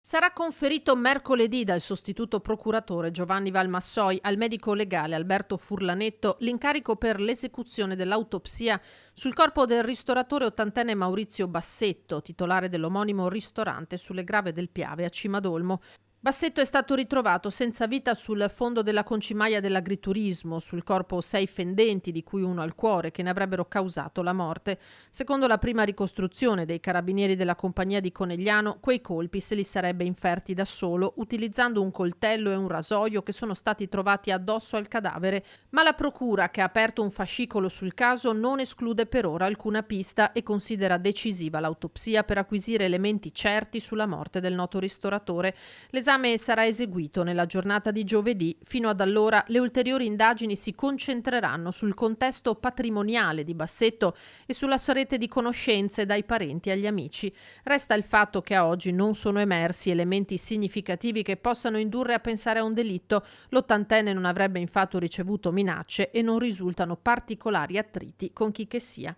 Sarà conferito mercoledì dal sostituto procuratore Giovanni Valmassoi al medico legale Alberto Furlanetto l'incarico per l'esecuzione dell'autopsia sul corpo del ristoratore ottantenne Maurizio Bassetto, titolare dell'omonimo ristorante sulle Grave del Piave a Cimadolmo. Bassetto è stato ritrovato senza vita sul fondo della concimaia dell'agriturismo, sul corpo 6 fendenti, di cui uno al cuore, che ne avrebbero causato la morte. Secondo la prima ricostruzione dei carabinieri della compagnia di Conegliano, quei colpi se li sarebbe inferti da solo, utilizzando un coltello e un rasoio che sono stati trovati addosso al cadavere, ma la procura, che ha aperto un fascicolo sul caso, non esclude per ora alcuna pista e considera decisiva l'autopsia per acquisire elementi certi sulla morte del noto ristoratore. L'esame sarà eseguito nella giornata di giovedì. Fino ad allora le ulteriori indagini si concentreranno sul contesto patrimoniale di Bassetto e sulla sua rete di conoscenze dai parenti agli amici. Resta il fatto che a oggi non sono emersi elementi significativi che possano indurre a pensare a un delitto. L'ottantenne non avrebbe infatti ricevuto minacce e non risultano particolari attriti con chi che sia.